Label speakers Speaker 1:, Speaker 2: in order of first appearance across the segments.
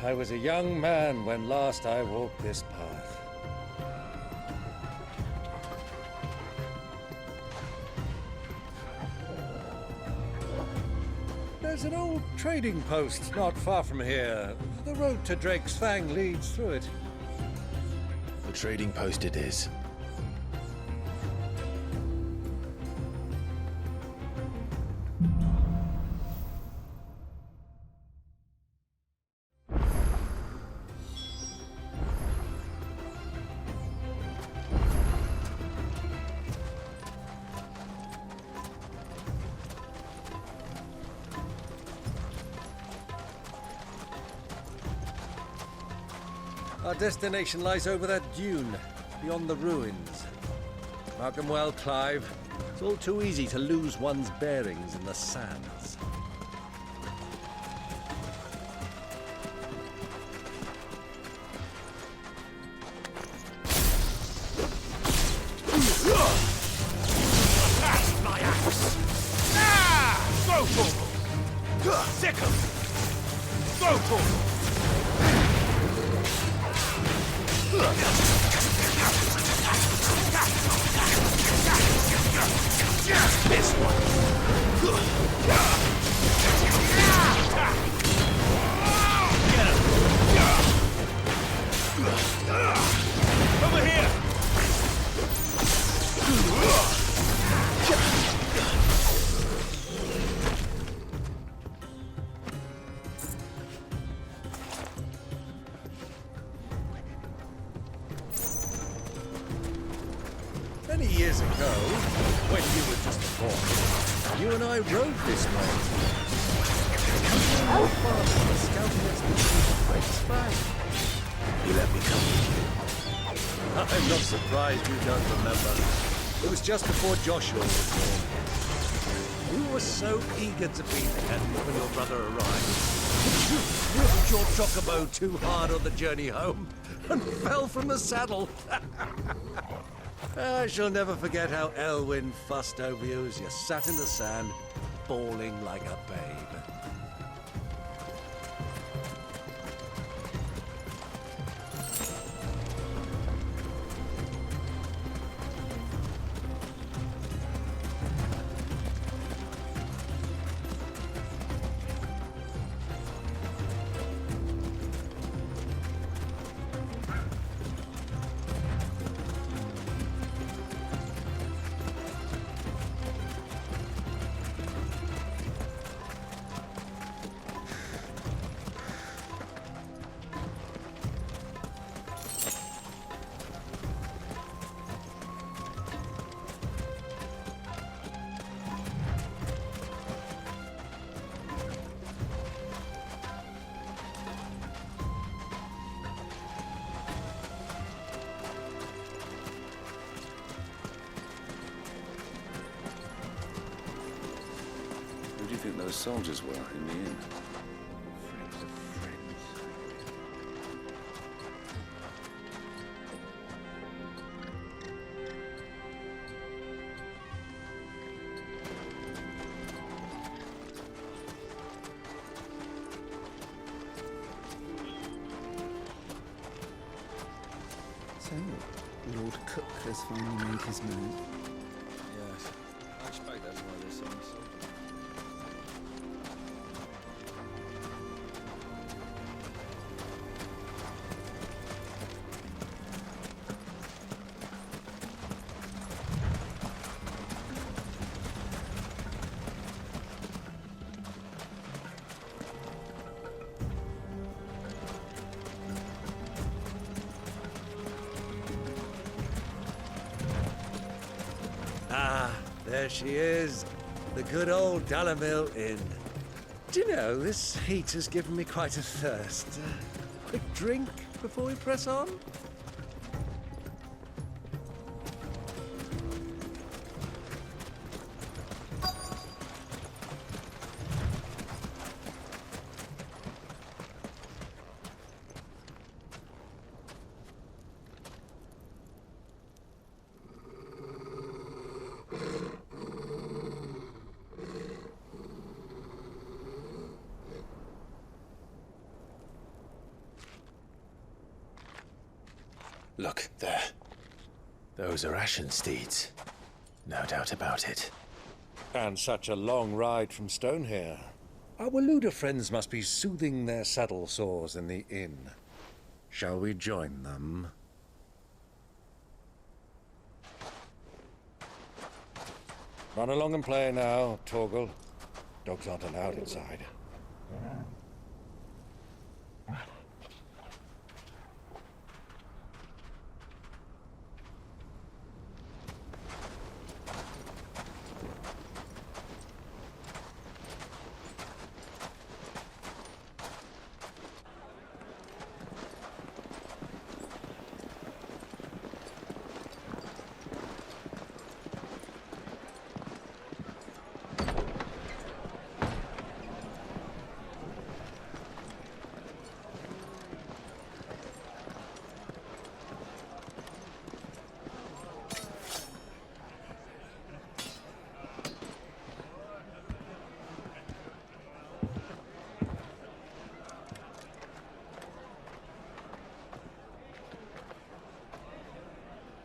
Speaker 1: I was a young man when last I walked this path. There's an old trading post not far from here. The road to Drake's Fang leads through it.
Speaker 2: The trading post it is.
Speaker 1: Our destination lies over that dune, beyond the ruins. Mark 'em well, Clive. It's all too easy to lose one's bearings in the sands.
Speaker 3: That's my axe! Ah! Go for them! Sick 'em! Go for them! This one. Get him. Over here.
Speaker 1: Many years ago, when you were just a boy, you and I rode this way. Scouting expedition to Drake's Fang.
Speaker 2: You let me come with you.
Speaker 1: I'm not surprised you don't remember. It was just before Joshua was born. You were so eager to be there when your brother arrived. You whipped your chocobo too hard on the journey home and fell from the saddle. I shall never forget how Elwyn fussed over you as you sat in the sand, bawling like a babe.
Speaker 4: Who do you think those soldiers were in the inn?
Speaker 1: Friends of friends.
Speaker 5: So, Lord Cook has finally made his move.
Speaker 4: Yes. I expect that's why they're saying so.
Speaker 1: Ah, there she is. The good old Dalamil Inn. Do you know, this heat has given me quite a thirst. Quick drink before we press on?
Speaker 2: Look, there. Those are ashen steeds. No doubt about it.
Speaker 1: And such a long ride from Stonehere. Our Waluda friends must be soothing their saddle sores in the inn. Shall we join them? Run along and play now, Torgal. Dogs aren't allowed inside.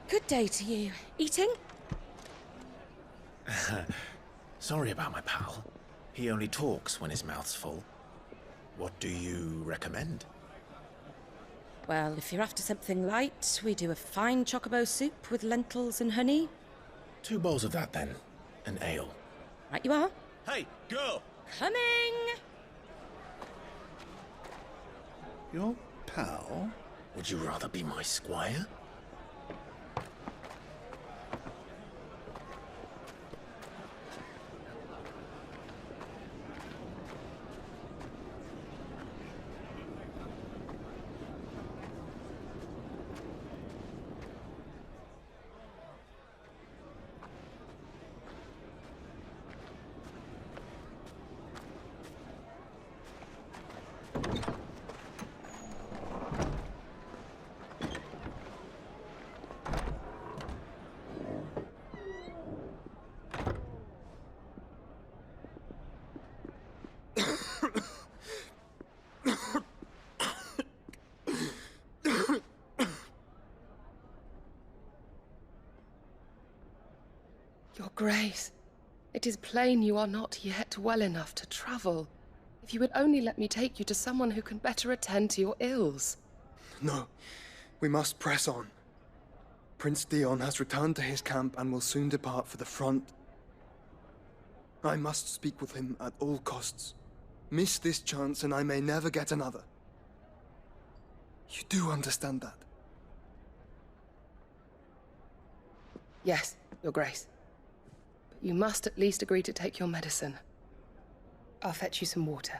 Speaker 6: Good day to you. Eating?
Speaker 2: Sorry about my pal. He only talks when his mouth's full. What do you recommend?
Speaker 6: Well, if you're after something light, we do a fine chocobo soup with lentils and honey.
Speaker 2: 2 bowls of that, then. An ale.
Speaker 6: Right you are.
Speaker 2: Hey, girl!
Speaker 6: Coming!
Speaker 5: Your pal?
Speaker 2: Would you rather be my squire?
Speaker 7: Your Grace, it is plain you are not yet well enough to travel. If you would only let me take you to someone who can better attend to your ills.
Speaker 8: No, we must press on. Prince Dion has returned to his camp and will soon depart for the front. I must speak with him at all costs. Miss this chance and I may never get another. You do understand that?
Speaker 7: Yes, Your Grace. But you must at least agree to take your medicine. I'll fetch you some water.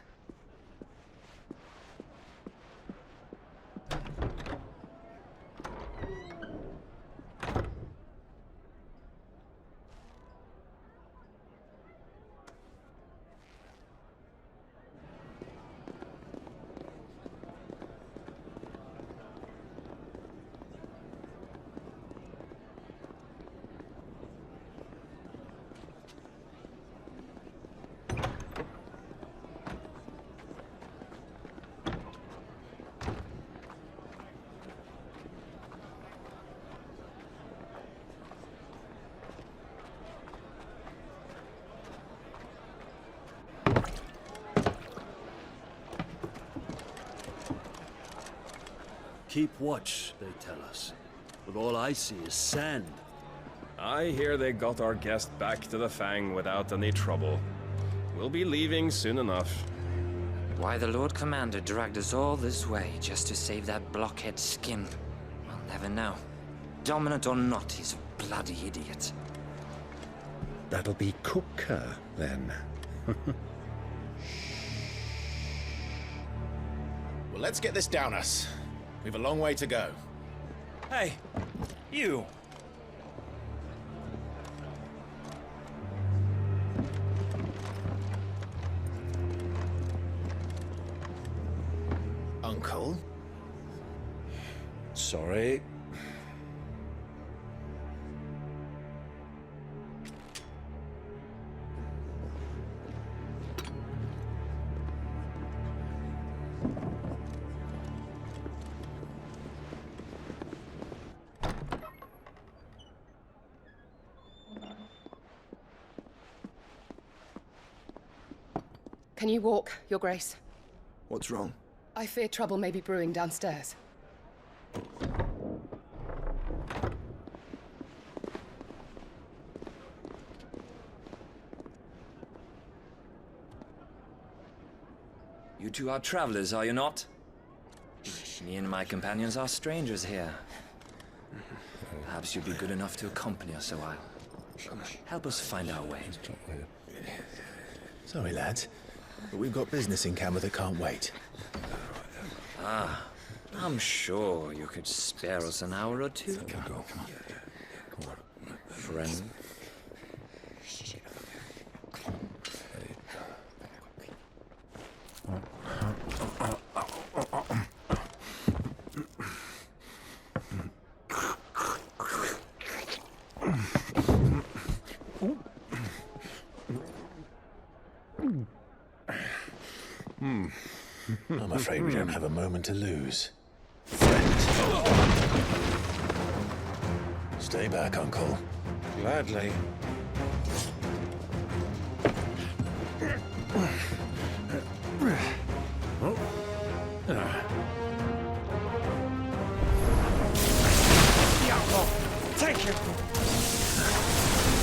Speaker 9: Keep watch, they tell us. But all I see is sand.
Speaker 10: I hear they got our guest back to the Fang without any trouble. We'll be leaving soon enough.
Speaker 11: Why the Lord Commander dragged us all this way just to save that blockhead Skim, I'll never know. Dominant or not, he's a bloody idiot.
Speaker 1: That'll be Cooker, then.
Speaker 2: Well, let's get this down us. We've a long way to go.
Speaker 3: Hey, you!
Speaker 2: Uncle?
Speaker 1: Sorry.
Speaker 7: Can you walk, Your Grace?
Speaker 8: What's wrong?
Speaker 7: I fear trouble may be brewing downstairs.
Speaker 11: You two are travelers, are you not? Me and my companions are strangers here. Perhaps you'd be good enough to accompany us a while. Help us find our way.
Speaker 2: Sorry, lads, but we've got business in camera that can't wait.
Speaker 11: Ah, I'm sure you could spare us an hour or two. Friend.
Speaker 2: I'm afraid we don't have a moment to lose. Friend. Stay back, Uncle.
Speaker 3: Gladly.
Speaker 1: Take him!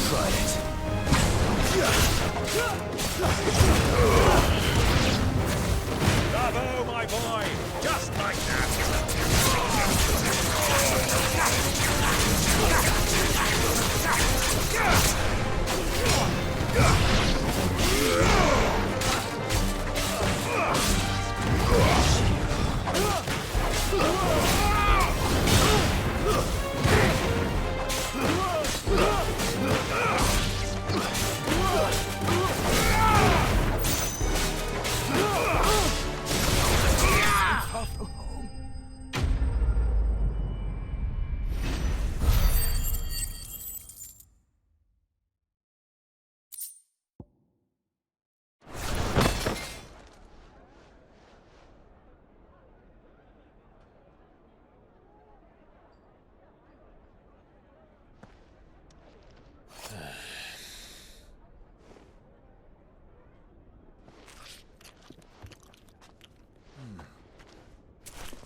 Speaker 2: Try it.
Speaker 3: Bravo, my boy! Just like that!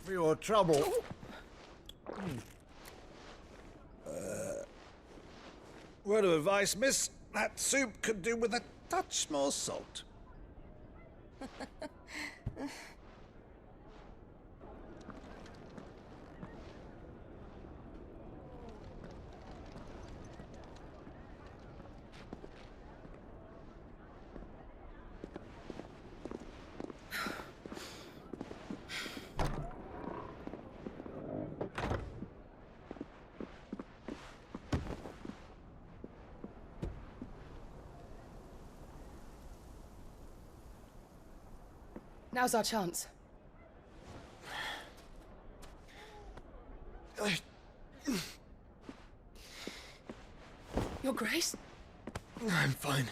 Speaker 1: For your trouble. Word of advice, miss. That soup could do with a touch more salt.
Speaker 7: Now's our chance. Your Grace?
Speaker 8: I'm fine.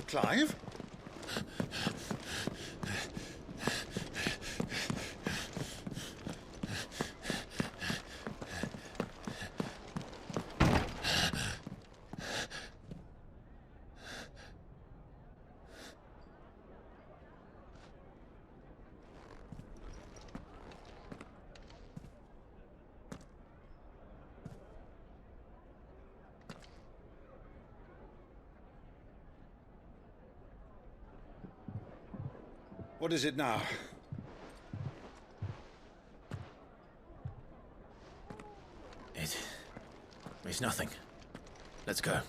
Speaker 1: Clive? What is it now?
Speaker 2: It's nothing. Let's go.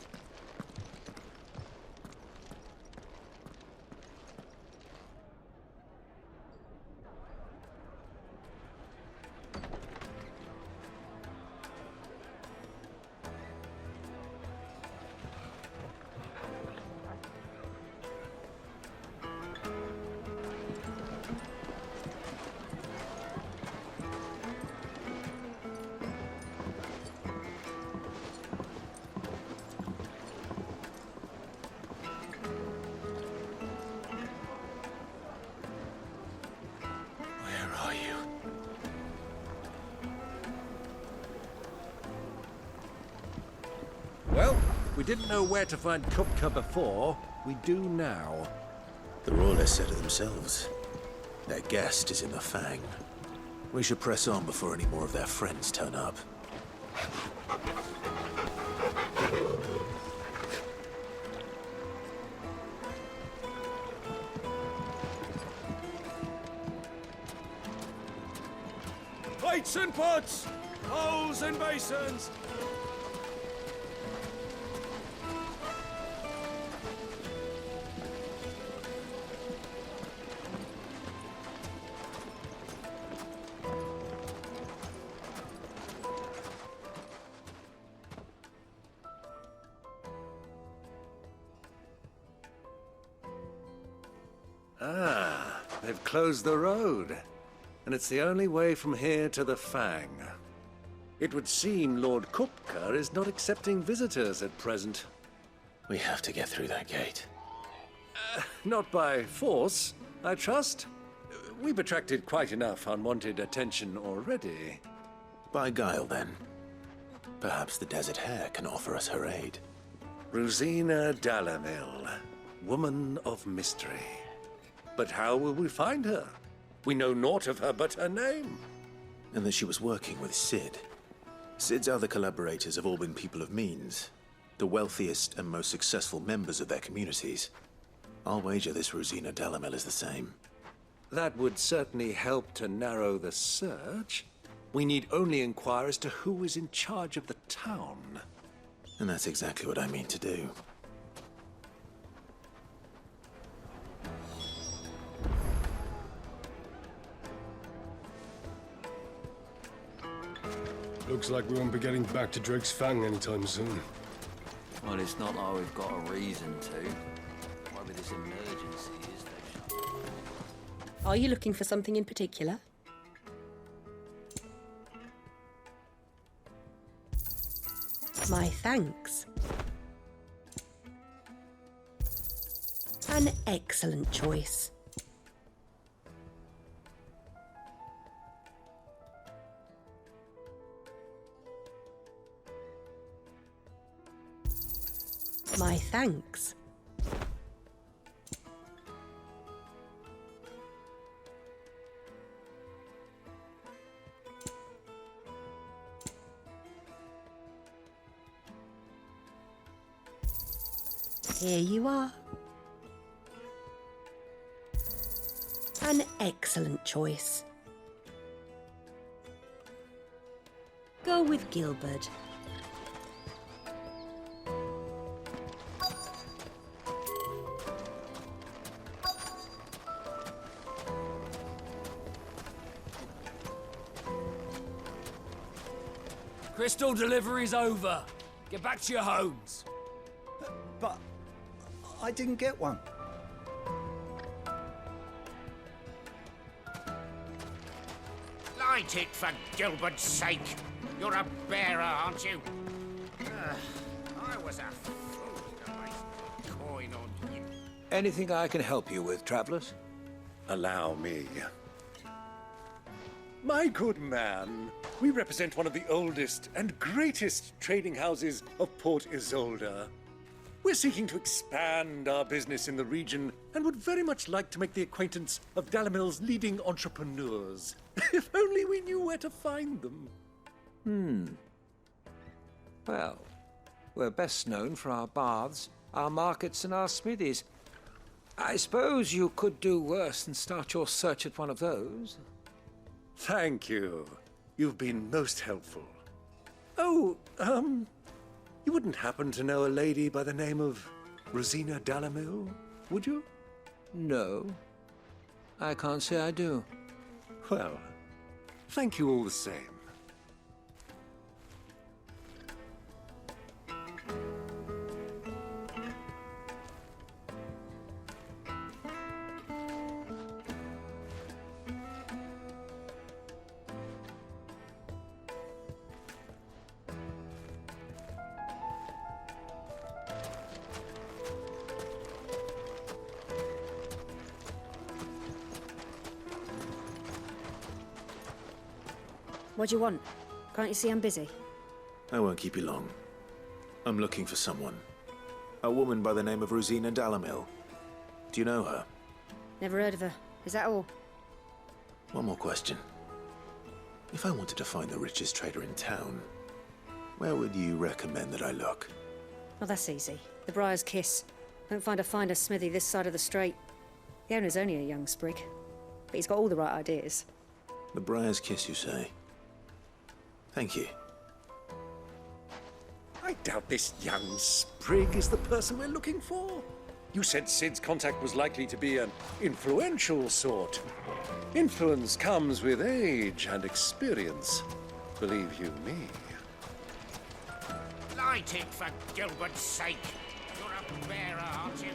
Speaker 1: We didn't know where to find Kupka before. We do now.
Speaker 2: The Royalists said it themselves. Their guest is in the Fang. We should press on before any more of their friends turn up.
Speaker 3: Plates and pots! Bowls and basins!
Speaker 1: Ah, they've closed the road. And it's the only way from here to the Fang. It would seem Lord Kupka is not accepting visitors at present.
Speaker 2: We have to get through that gate.
Speaker 1: Not by force, I trust. We've attracted quite enough unwanted attention already.
Speaker 2: By guile, then. Perhaps the Desert Hare can offer us her aid.
Speaker 1: Rosina Dalamil, woman of mystery. But how will we find her? We know naught of her but her name.
Speaker 2: And that she was working with Sid. Sid's other collaborators have all been people of means, the wealthiest and most successful members of their communities. I'll wager this Rosina Dalamil is the same.
Speaker 1: That would certainly help to narrow the search. We need only inquire as to who is in charge of the town.
Speaker 2: And that's exactly what I mean to do.
Speaker 3: Looks like we won't be getting back to Drake's Fang anytime soon.
Speaker 4: Well, it's not like we've got a reason to. Why with this emergency is they shut?
Speaker 6: Are you looking for something in particular? My thanks. An excellent choice. My thanks. Here you are. An excellent choice. Go with Gilbert.
Speaker 12: Crystal delivery's over. Get back to your homes.
Speaker 5: But I didn't get one.
Speaker 13: Light it, for Gilbert's sake. You're a bearer, aren't you? I was a fool to waste my coin on you.
Speaker 1: Anything I can help you with, travelers? Allow me. My good man, we represent one of the oldest and greatest trading houses of Port Isolde. We're seeking to expand our business in the region and would very much like to make the acquaintance of Dalamil's leading entrepreneurs. If only we knew where to find them.
Speaker 14: Well, we're best known for our baths, our markets, and our smithies. I suppose you could do worse than start your search at one of those.
Speaker 1: Thank you. You've been most helpful. Oh, you wouldn't happen to know a lady by the name of Rosina Dalamil, would you?
Speaker 14: No. I can't say I do.
Speaker 1: Well, thank you all the same.
Speaker 15: What do you want? Can't you see I'm busy?
Speaker 2: I won't keep you long. I'm looking for someone. A woman by the name of Rosina Dalamil. Do you know her?
Speaker 15: Never heard of her. Is that all?
Speaker 2: One more question. If I wanted to find the richest trader in town, where would you recommend that I look?
Speaker 15: Oh, that's easy. The Briar's Kiss. Won't find a finer smithy this side of the strait. The owner's only a young sprig, but he's got all the right ideas.
Speaker 2: The Briar's Kiss, you say? Thank you.
Speaker 1: I doubt this young sprig is the person we're looking for. You said Sid's contact was likely to be an influential sort. Influence comes with age and experience. Believe you me.
Speaker 13: Light it, for Gilbert's sake. You're a bearer, aren't you?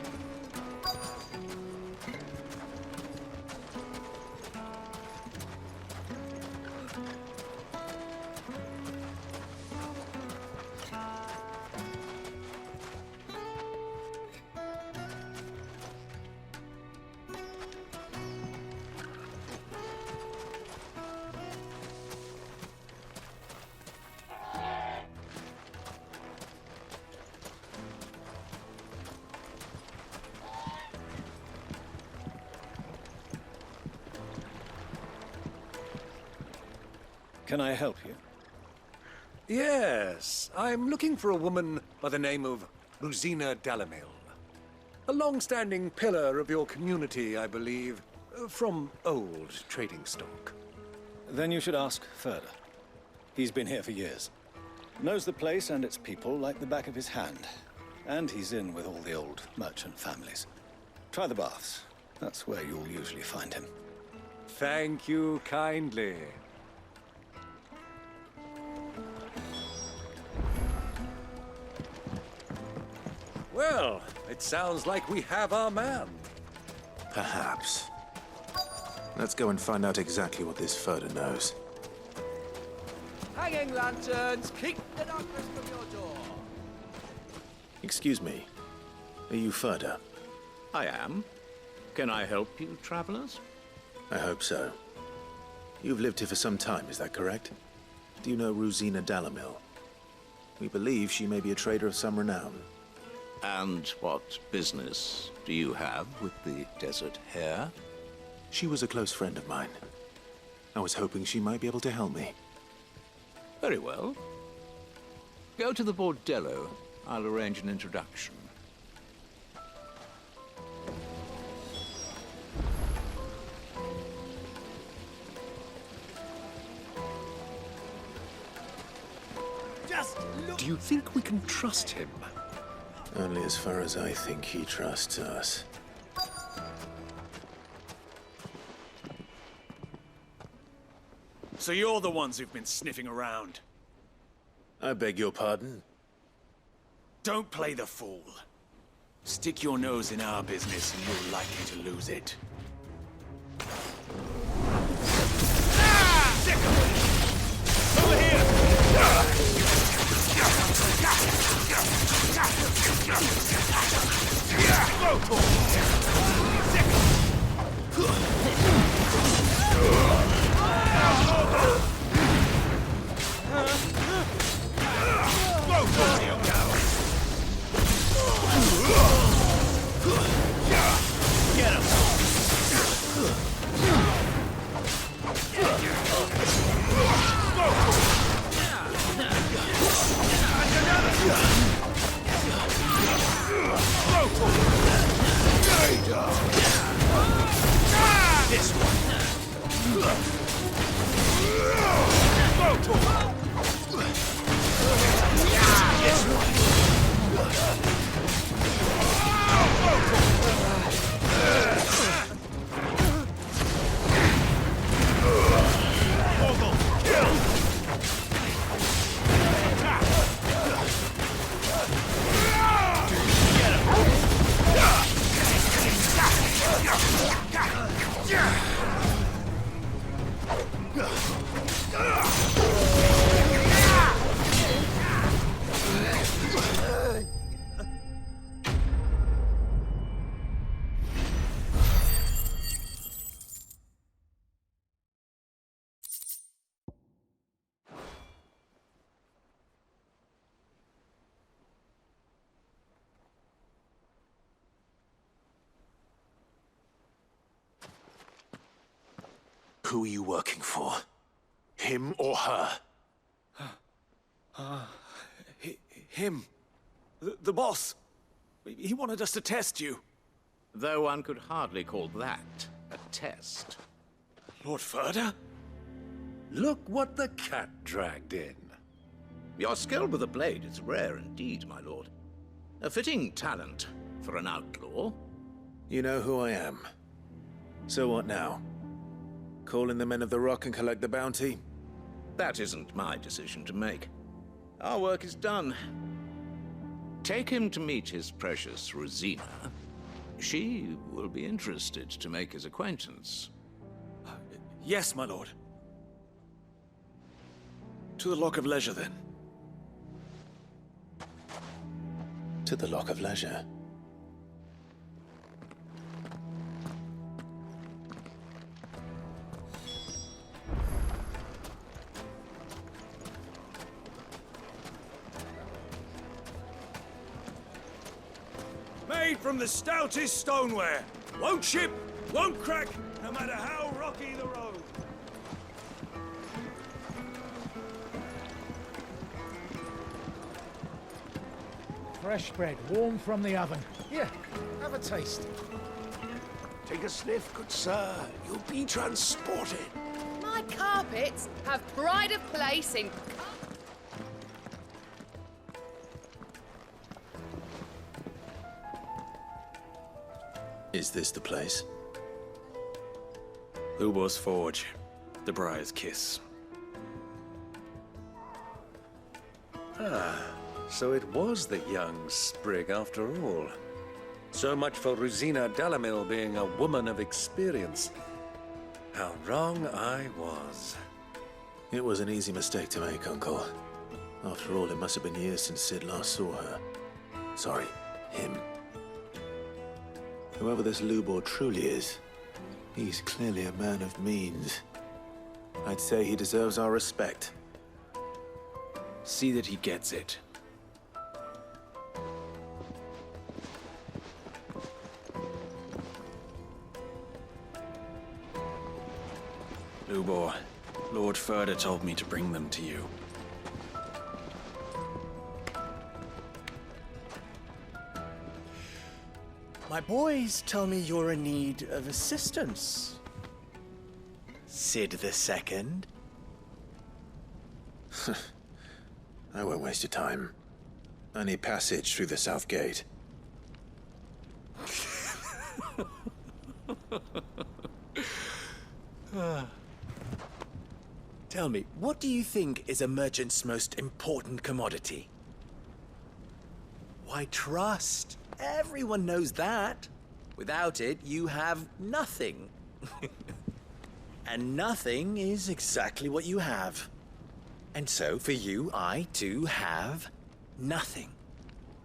Speaker 9: Can I help you?
Speaker 1: Yes, I'm looking for a woman by the name of Rosina Dalamil. A long-standing pillar of your community, I believe, from old trading stock.
Speaker 9: Then you should ask further. He's been here for years. Knows the place and its people like the back of his hand. And he's in with all the old merchant families. Try the baths. That's where you'll usually find him.
Speaker 1: Thank you kindly. Well, it sounds like we have our man.
Speaker 2: Perhaps. Let's go and find out exactly what this Furder knows.
Speaker 3: Hanging lanterns, keep the darkness from your door.
Speaker 2: Excuse me. Are you Furder?
Speaker 16: I am. Can I help you, travelers?
Speaker 2: I hope so. You've lived here for some time, is that correct? Do you know Rosina Dalamil? We believe she may be a trader of some renown.
Speaker 16: And what business do you have with the Desert Hare?
Speaker 2: She was a close friend of mine. I was hoping she might be able to help me.
Speaker 16: Very well. Go to the bordello. I'll arrange an introduction.
Speaker 1: Do you think we can trust him?
Speaker 2: Only as far as I think he trusts us.
Speaker 12: So you're the ones who've been sniffing around.
Speaker 2: I beg your pardon?
Speaker 12: Don't play the fool. Stick your nose in our business and you're likely to lose it. Over here!
Speaker 2: Who are you working for? Him or her?
Speaker 12: Him. The boss. He wanted us to test you.
Speaker 16: Though one could hardly call that a test.
Speaker 12: Lord Ferda?
Speaker 3: Look what the cat dragged in.
Speaker 16: Your skill with the blade is rare indeed, my lord. A fitting talent for an outlaw.
Speaker 2: You know who I am. So what now? Call in the Men of the Rock and collect the bounty?
Speaker 16: That isn't my decision to make. Our work is done. Take him to meet his precious Rosina. She will be interested to make his acquaintance.
Speaker 12: Yes, my lord. To the Lock of Leisure, then.
Speaker 2: To the Lock of Leisure.
Speaker 12: Made from the stoutest stoneware. Won't chip, won't crack, no matter how rocky the road.
Speaker 17: Fresh bread, warm from the oven. Here, have a taste.
Speaker 3: Take a sniff, good sir. You'll be transported.
Speaker 7: My carpets have pride of place in...
Speaker 2: Is this the place?
Speaker 12: Lubor's Forge. The Briar's Kiss.
Speaker 1: Ah, so it was the young sprig after all. So much for Rosina Delamil being a woman of experience. How wrong I was.
Speaker 2: It was an easy mistake to make, Uncle. After all, it must have been years since Sid last saw her. Sorry, him. Whoever this Lubor truly is, he's clearly a man of means. I'd say he deserves our respect.
Speaker 12: See that he gets it. Lubor, Lord Ferda told me to bring them to you.
Speaker 18: My boys tell me you're in need of assistance. Sid the Second.
Speaker 2: I won't waste your time. I need passage through the south gate.
Speaker 18: Tell me, what do you think is a merchant's most important commodity? Why, trust. Everyone knows that. Without it, you have nothing. And nothing is exactly what you have. And so, for you, I, too, have nothing.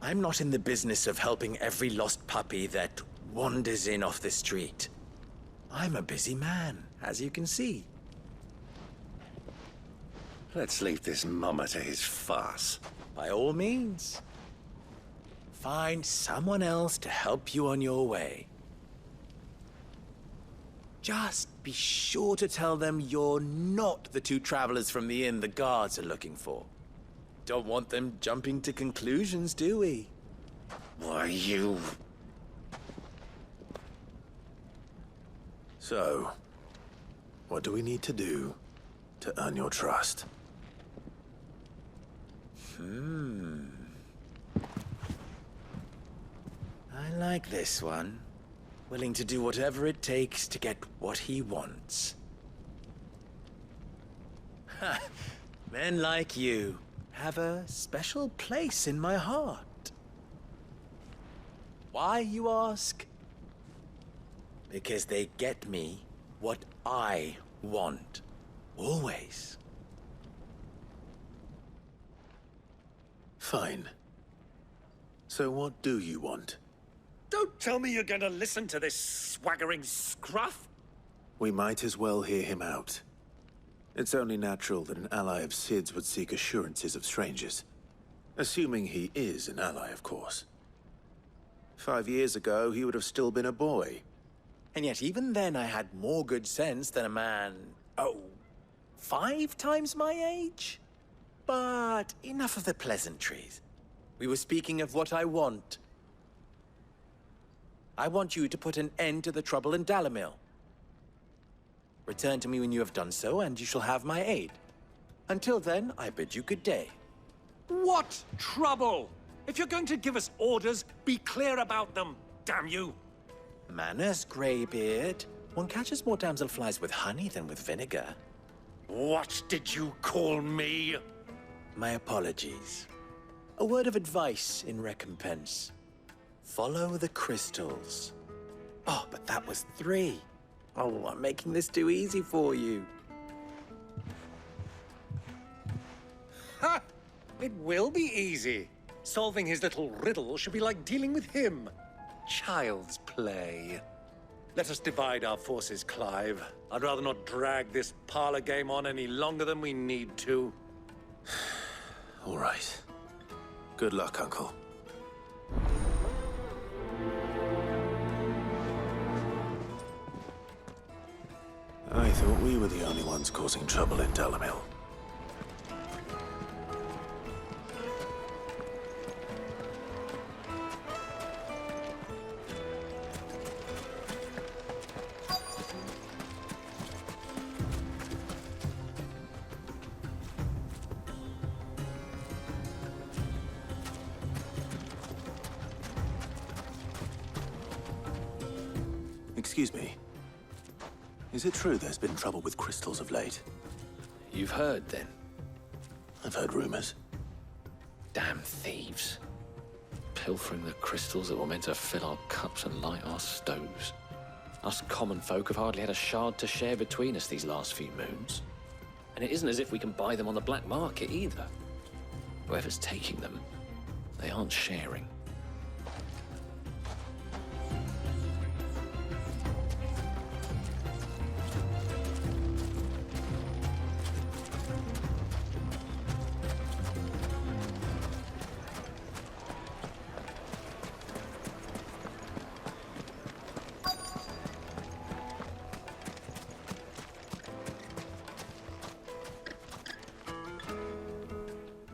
Speaker 18: I'm not in the business of helping every lost puppy that wanders in off the street. I'm a busy man, as you can see.
Speaker 1: Let's leave this mummer to his farce.
Speaker 18: By all means. Find someone else to help you on your way. Just be sure to tell them you're not the two travelers from the inn the guards are looking for. Don't want them jumping to conclusions, do we?
Speaker 1: Why, you...
Speaker 2: So, what do we need to do to earn your trust?
Speaker 18: I like this one. Willing to do whatever it takes to get what he wants. Ha! Men like you have a special place in my heart. Why, you ask? Because they get me what I want. Always.
Speaker 2: Fine. So what do you want?
Speaker 1: Don't tell me you're going to listen to this swaggering scruff!
Speaker 2: We might as well hear him out. It's only natural that an ally of Sid's would seek assurances of strangers. Assuming he is an ally, of course. 5 years ago, he would have still been a boy.
Speaker 18: And yet even then I had more good sense than a man Oh, 5 times my age? But enough of the pleasantries. We were speaking of what I want. I want you to put an end to the trouble in Dalamil. Return to me when you have done so, and you shall have my aid. Until then, I bid you good day.
Speaker 1: What trouble? If you're going to give us orders, be clear about them, damn you!
Speaker 18: Manners, Greybeard. One catches more damselflies with honey than with vinegar.
Speaker 1: What did you call me?
Speaker 18: My apologies. A word of advice in recompense. Follow the crystals. Oh, but that was 3. Oh, I'm making this too easy for you.
Speaker 1: Ha! It will be easy. Solving his little riddle should be like dealing with him. Child's play. Let us divide our forces, Clive. I'd rather not drag this parlor game on any longer than we need to.
Speaker 2: All right. Good luck, Uncle. I thought we were the only ones causing trouble in Dalamil. Excuse me. Is it true there's been trouble with crystals of late?
Speaker 19: You've heard, then?
Speaker 2: I've heard rumors.
Speaker 19: Damn thieves. Pilfering the crystals that were meant to fill our cups and light our stoves. Us common folk have hardly had a shard to share between us these last few moons. And it isn't as if we can buy them on the black market, either. Whoever's taking them, they aren't sharing.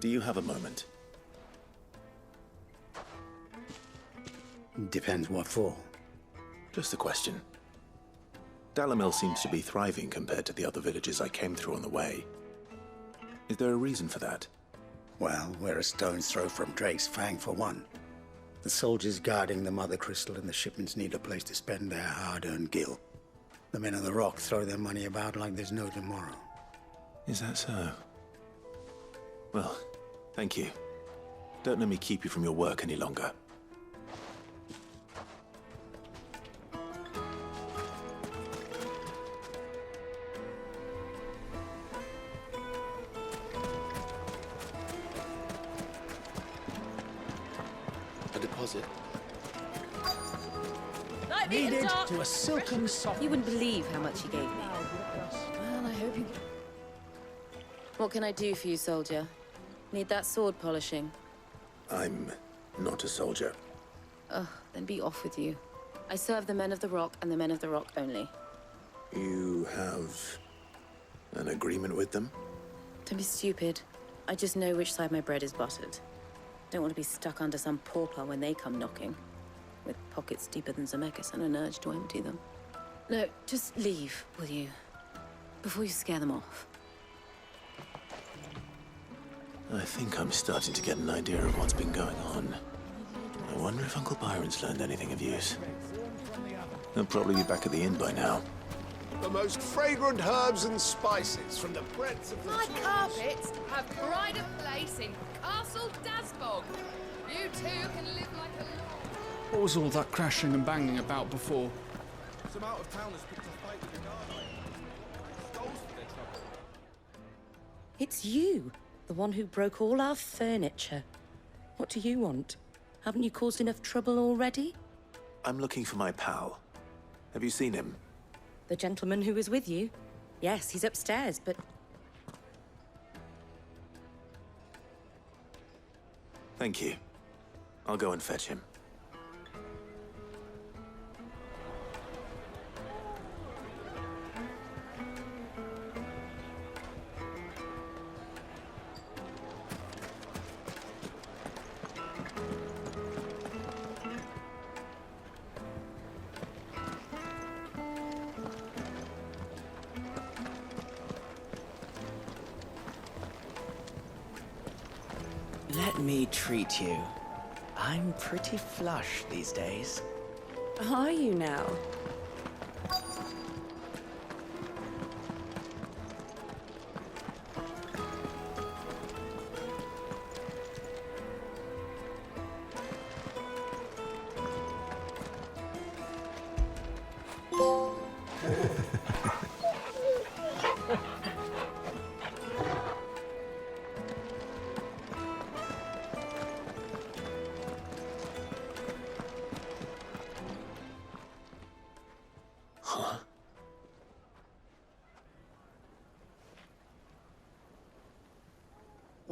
Speaker 2: Do you have a moment?
Speaker 20: Depends what for.
Speaker 2: Just a question. Dalamil seems to be thriving compared to the other villages I came through on the way. Is there a reason for that?
Speaker 20: Well, we're a stone's throw from Drake's Fang, for one. The soldiers guarding the Mother Crystal and the shipments need a place to spend their hard-earned gil. The men of the Rock throw their money about like there's no tomorrow.
Speaker 2: Is that so? Well, thank you. Don't let me keep you from your work any longer.
Speaker 19: A deposit.
Speaker 17: Needed to a silken soft.
Speaker 6: You wouldn't believe how much he gave me. Well, I hope you... What can I do for you, soldier? Need that sword polishing?
Speaker 2: I'm not a soldier.
Speaker 6: Ugh, then be off with you. I serve the men of the Rock and the men of the Rock only.
Speaker 2: You have an agreement with them?
Speaker 6: Don't be stupid. I just know which side my bread is buttered. Don't want to be stuck under some pauper when they come knocking. With pockets deeper than Zemeckis and an urge to empty them. No, just leave, will you? Before you scare them off.
Speaker 2: I think I'm starting to get an idea of what's been going on. I wonder if Uncle Byron's learned anything of use. They'll probably be back at the inn by now.
Speaker 12: The most fragrant herbs and spices from the breadth of the
Speaker 7: My
Speaker 12: towns.
Speaker 7: carpets have pride of place in Castle Dasbog. You two can live like a lord.
Speaker 21: What was all that crashing and banging about before?
Speaker 12: Some out-of-towners picked a fight with the guard. Skulls for their trouble.
Speaker 6: It's you, the one who broke all our furniture. What do you want? Haven't you caused enough trouble already?
Speaker 2: I'm looking for my pal. Have you seen him?
Speaker 6: The gentleman who was with you? Yes, he's upstairs, but...
Speaker 2: Thank you. I'll go and fetch him.
Speaker 10: Let me treat you. I'm pretty flush these days.
Speaker 6: Are you now?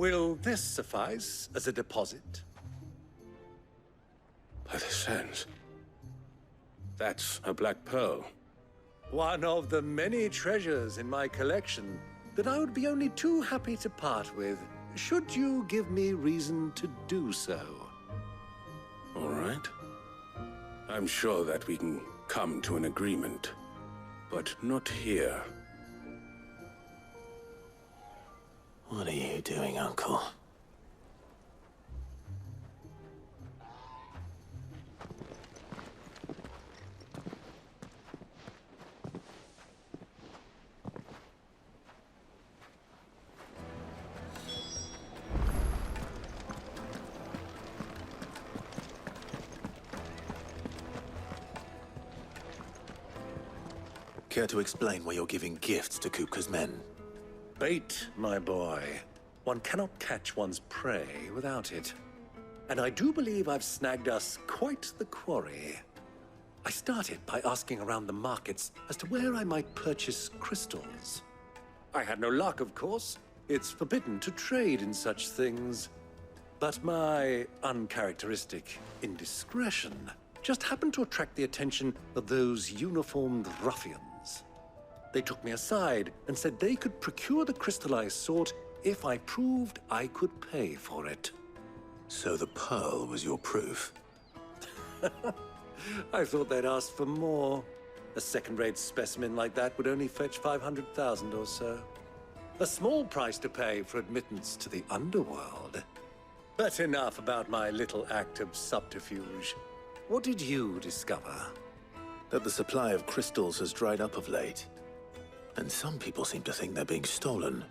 Speaker 1: Will this suffice as a deposit?
Speaker 3: By the sands. That's a black pearl.
Speaker 1: One of the many treasures in my collection that I would be only too happy to part with, should you give me reason to do so.
Speaker 3: All right. I'm sure that we can come to an agreement, but not here.
Speaker 2: What are you doing, Uncle? Care to explain why you're giving gifts to Kupka's men?
Speaker 1: Bait, my boy. One cannot catch one's prey without it. And I do believe I've snagged us quite the quarry. I started by asking around the markets as to where I might purchase crystals. I had no luck, of course. It's forbidden to trade in such things. But my uncharacteristic indiscretion just happened to attract the attention of those uniformed ruffians. They took me aside and said they could procure the crystal I sought if I proved I could pay for it.
Speaker 2: So the pearl was your proof?
Speaker 1: I thought they'd ask for more. A second-rate specimen like that would only fetch 500,000 or so. A small price to pay for admittance to the underworld. But enough about my little act of subterfuge. What did you discover?
Speaker 2: That the supply of crystals has dried up of late. And some people seem to think they're being stolen.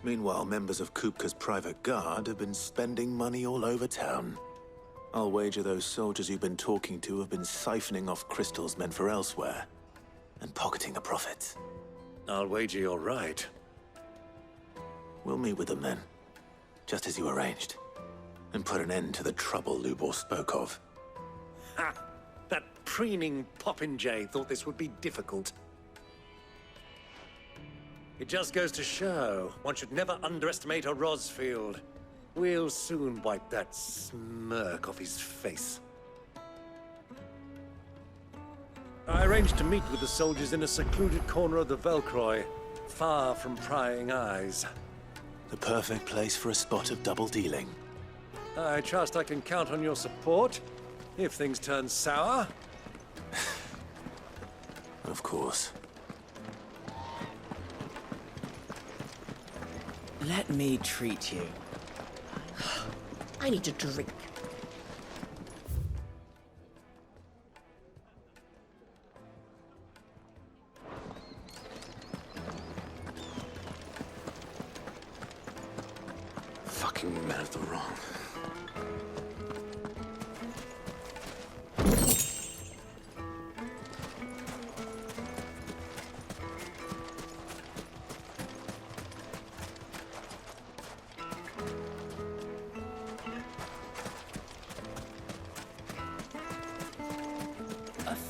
Speaker 2: Meanwhile, members of Kupka's private guard have been spending money all over town. I'll wager those soldiers you've been talking to have been siphoning off crystals meant for elsewhere, and pocketing the profits.
Speaker 1: I'll wager you're right.
Speaker 2: We'll meet with them then, just as you arranged, and put an end to the trouble Lubor spoke of.
Speaker 1: Ha! That preening popinjay thought this would be difficult. It just goes to show, one should never underestimate a Rosfield. We'll soon wipe that smirk off his face. I arranged to meet with the soldiers in a secluded corner of the Velkroy, far from prying eyes.
Speaker 2: The perfect place for a spot of double dealing.
Speaker 1: I trust I can count on your support, if things turn sour.
Speaker 2: Of course.
Speaker 10: Let me treat you.
Speaker 22: I need a drink.
Speaker 3: Fucking men of the wrong.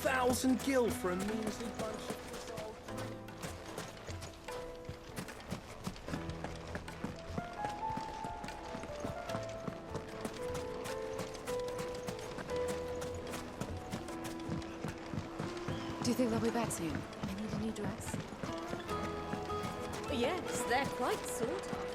Speaker 12: $1,000 for a measly bunch of
Speaker 6: Do you think they'll be back soon? I need a new dress.
Speaker 15: Yes, they're quite sought after.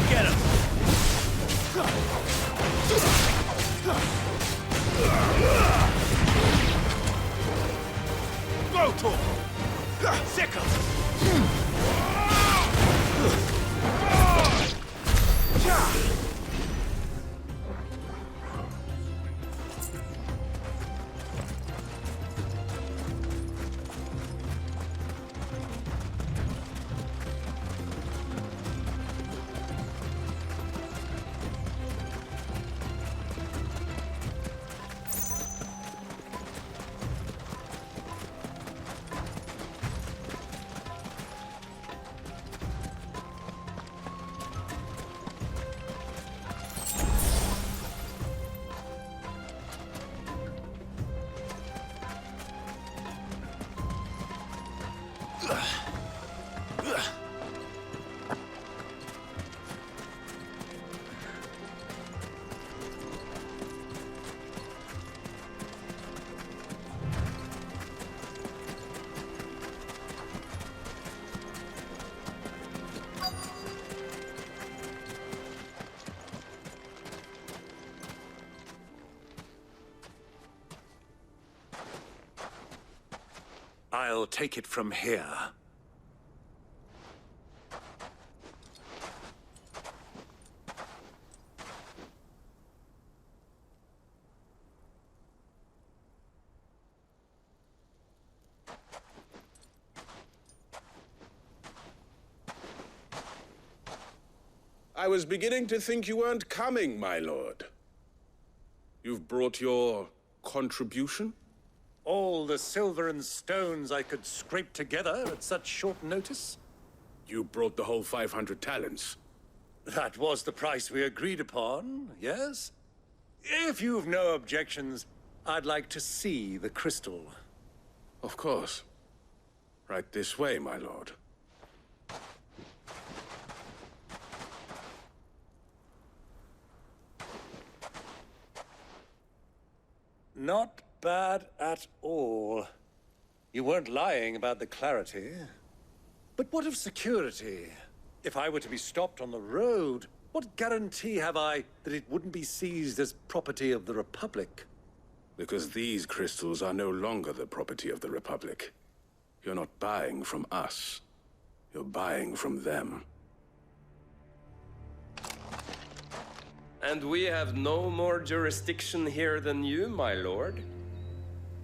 Speaker 1: Get him! Go to him! Sickle! I'll take it from here.
Speaker 3: I was beginning to think you weren't coming, my lord. You've brought your contribution?
Speaker 1: All the silver and stones I could scrape together at such short notice?
Speaker 3: You brought the whole 500 talents.
Speaker 1: That was the price we agreed upon, yes? If you've no objections, I'd like to see the crystal.
Speaker 3: Of course. Right this way, my lord.
Speaker 1: Not bad at all. You weren't lying about the clarity. But what of security? If I were to be stopped on the road, what guarantee have I that it wouldn't be seized as property of the Republic?
Speaker 3: Because these crystals are no longer the property of the Republic. You're not buying from us. You're buying from them.
Speaker 8: And we have no more jurisdiction here than you, my lord.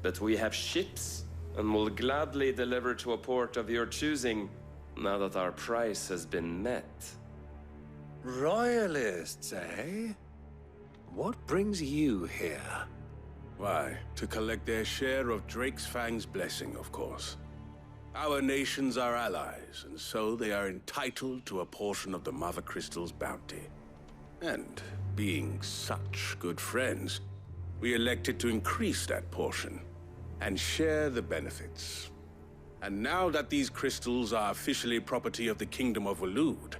Speaker 8: But we have ships, and will gladly deliver to a port of your choosing, now that our price has been met.
Speaker 1: Royalists, eh? What brings you here?
Speaker 3: Why, to collect their share of Drake's Fang's blessing, of course. Our nations are allies, and so they are entitled to a portion of the Mother Crystal's bounty. And, being such good friends, we elected to increase that portion and share the benefits. And now that these crystals are officially property of the Kingdom of Waloed,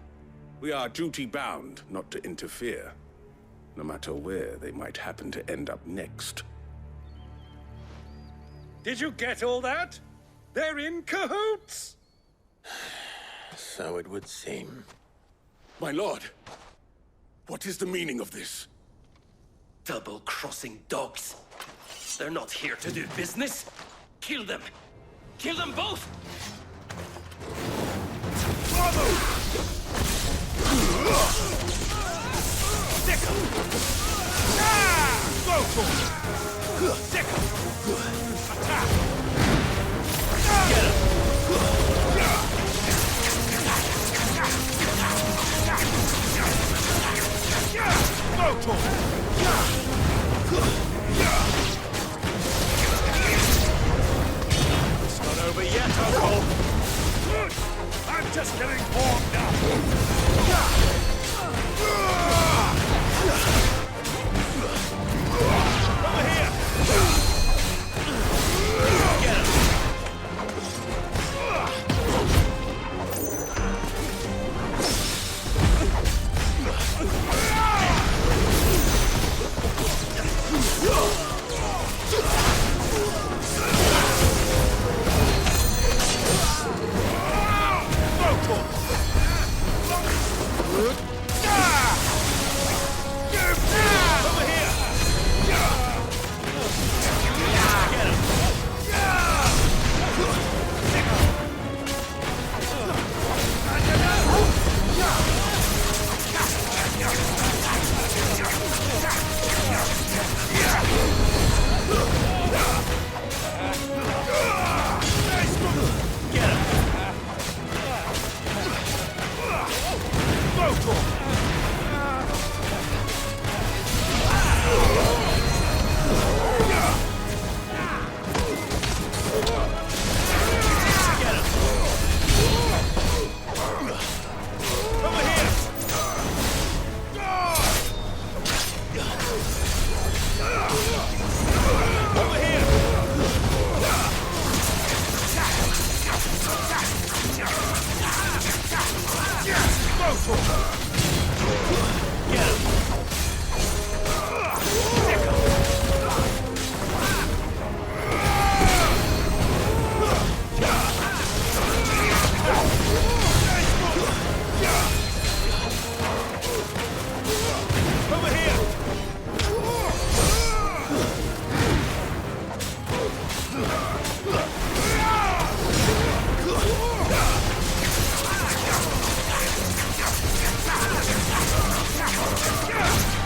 Speaker 3: we are duty-bound not to interfere, no matter where they might happen to end up next.
Speaker 1: Did you get all that? They're in cahoots!
Speaker 2: So it would seem.
Speaker 3: My lord, what is the meaning of this?
Speaker 11: Double-crossing dogs. They're not here to do business. Kill them. Kill them both!
Speaker 1: Bravo! Sickle! Ah! Go for it! Sickle! Attack! Get him! Go to him! It's not over yet, Uncle! Good! I'm just getting warmed up! Over here! Get him!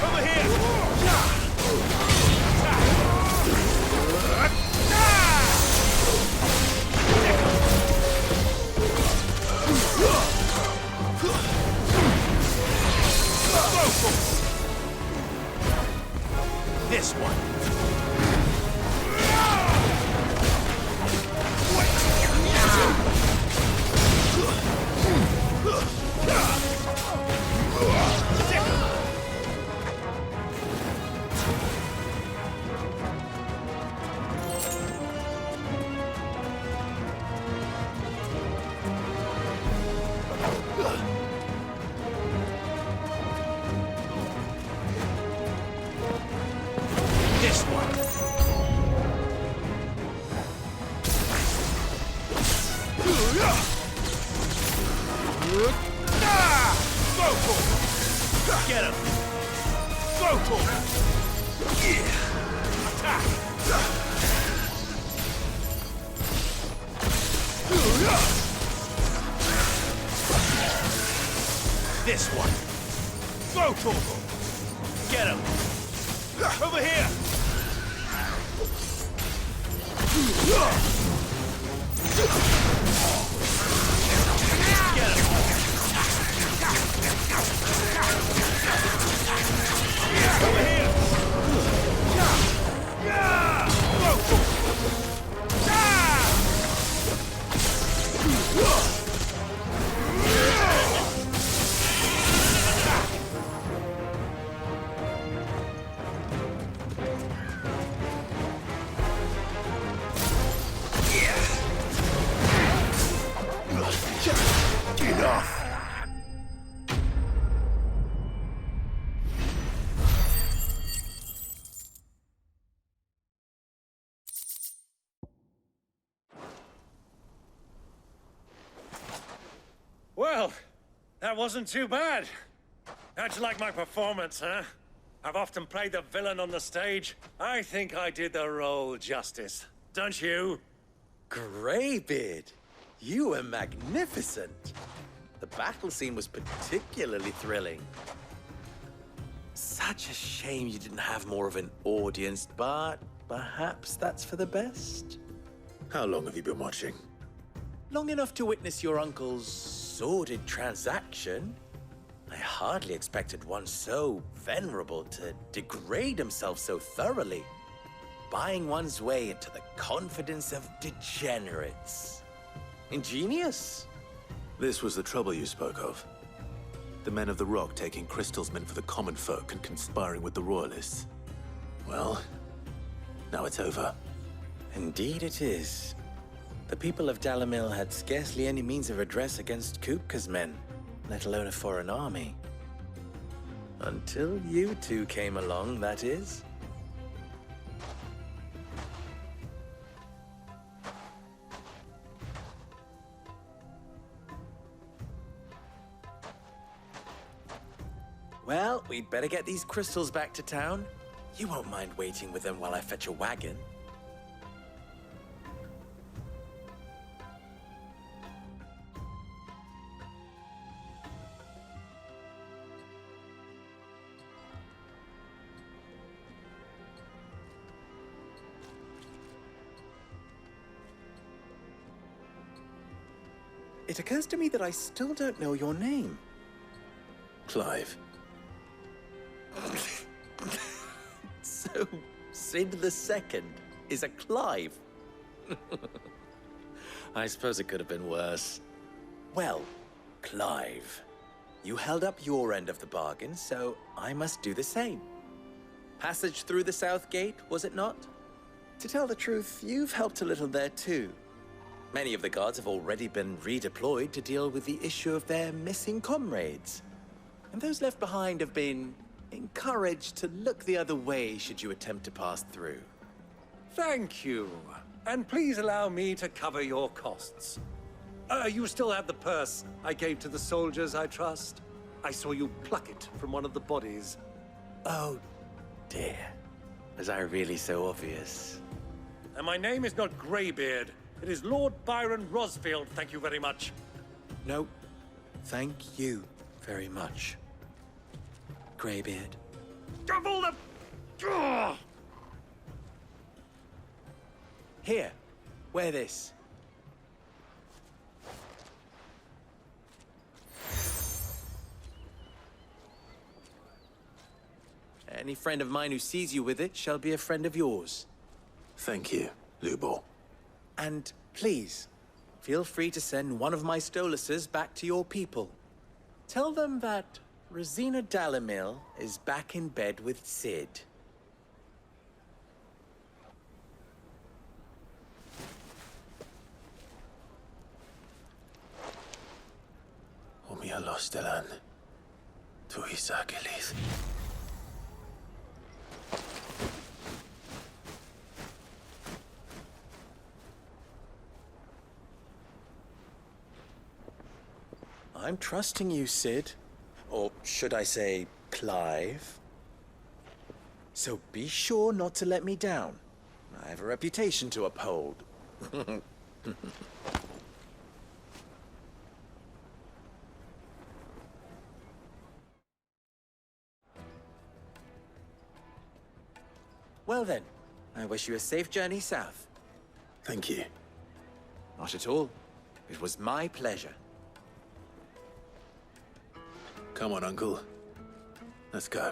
Speaker 12: Over here!
Speaker 18: This one. This one. Get him! Vocal! Attack! This one! Vocal! Get him! Over here! Get him! Over here! Enough!
Speaker 1: Well, that wasn't too bad. How'd you like my performance, huh? I've often played the villain on the stage. I think I did the role justice. Don't you?
Speaker 18: Greybeard, you were magnificent. The battle scene was particularly thrilling. Such a shame you didn't have more of an audience, but perhaps that's for the best.
Speaker 2: How long have you been watching?
Speaker 18: Long enough to witness your uncle's sordid transaction. I hardly expected one so venerable to degrade himself so thoroughly, buying one's way into the confidence of degenerates. Ingenious.
Speaker 2: This was the trouble you spoke of. The men of the Rock taking crystals meant for the common folk and conspiring with the Royalists. Well, now it's over.
Speaker 18: Indeed it is. The people of Dalamil had scarcely any means of redress against Kupka's men, let alone a foreign army. Until you two came along, that is. Well, we'd better get these crystals back to town. You won't mind waiting with them while I fetch a wagon. It occurs to me that I still don't know your name.
Speaker 2: Clive.
Speaker 18: So, Sid the Second is a Clive. I suppose it could have been worse. Well, Clive, you held up your end of the bargain, so I must do the same. Passage through the South Gate, was it not? To tell the truth, you've helped a little there too. Many of the guards have already been redeployed to deal with the issue of their missing comrades. And those left behind have been encouraged to look the other way should you attempt to pass through.
Speaker 1: Thank you. And please allow me to cover your costs. You still have the purse I gave to the soldiers, I trust? I saw you pluck it from one of the bodies.
Speaker 18: Oh, dear. Was I really so obvious?
Speaker 1: And my name is not Greybeard. It is Lord Byron Rosfield, thank you very much.
Speaker 18: No, thank you very much, Greybeard.
Speaker 1: Double the... Ugh!
Speaker 18: Here, wear this. Any friend of mine who sees you with it shall be a friend of yours.
Speaker 2: Thank you, Lubor.
Speaker 18: And please, feel free to send one of my Stoluses back to your people. Tell them that Rosina Dalamil is back in bed with Sid.
Speaker 2: Omia lostelan. Tu isakelis.
Speaker 18: I'm trusting you, Sid. Or should I say, Clive? So be sure not to let me down. I have a reputation to uphold. Well then, I wish you a safe journey south.
Speaker 2: Thank you.
Speaker 18: Not at all. It was my pleasure.
Speaker 2: Come on, Uncle. Let's go.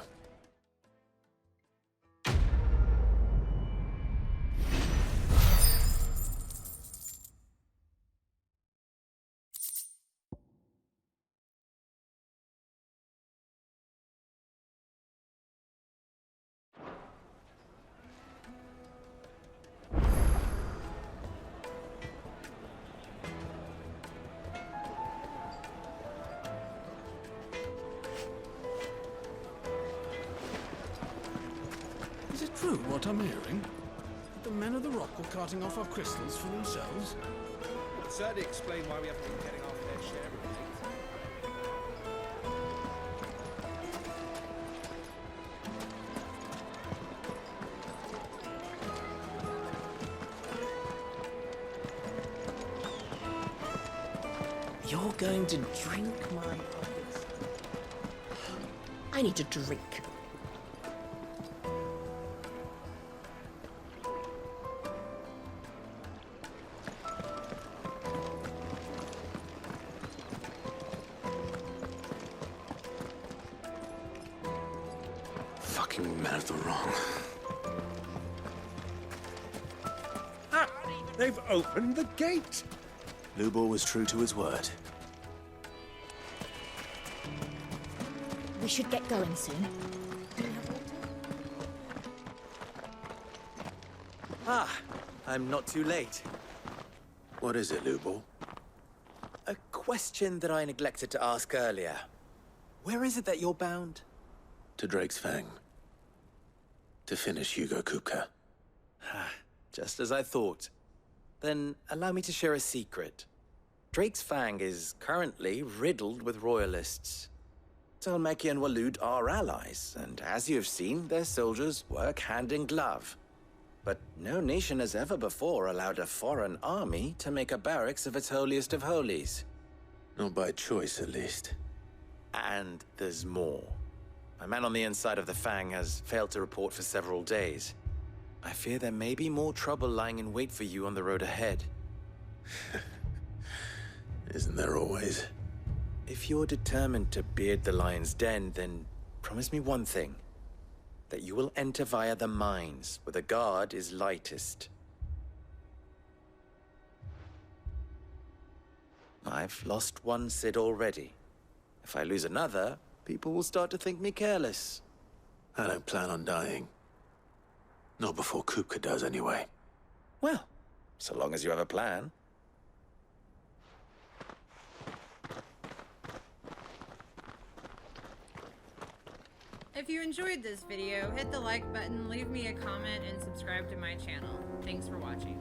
Speaker 21: Is it true what I'm hearing? That the men of the rock were carting off our crystals for themselves?
Speaker 1: Would certainly explain why we haven't been getting our fair share of
Speaker 22: You're going to drink my pockets. I need a drink.
Speaker 3: Fucking men of the wrong.
Speaker 1: Ah! They've opened the gate!
Speaker 2: Lubor was true to his word.
Speaker 4: We should get going soon.
Speaker 18: Ah, I'm not too late.
Speaker 2: What is it, Lubor?
Speaker 18: A question that I neglected to ask earlier. Where is it that you're bound?
Speaker 2: To Drake's Fang. To finish Hugo Kupka.
Speaker 18: Just as I thought. Then allow me to share a secret. Drake's Fang is currently riddled with royalists. Talmeki and Walud are allies, and as you have seen, their soldiers work hand in glove. But no nation has ever before allowed a foreign army to make a barracks of its holiest of holies.
Speaker 2: Not by choice, at least.
Speaker 18: And there's more. A man on the inside of the Fang has failed to report for several days. I fear there may be more trouble lying in wait for you on the road ahead.
Speaker 2: Isn't there always?
Speaker 18: If you're determined to beard the lion's den, then promise me one thing. That you will enter via the mines, where the guard is lightest. I've lost one Sid already. If I lose another, people will start to think me careless.
Speaker 2: I don't plan on dying. Not before Kupka does, anyway.
Speaker 18: Well, so long as you have a plan.
Speaker 5: If you enjoyed this video, hit the like button, leave me a comment, and subscribe to my channel. Thanks for watching.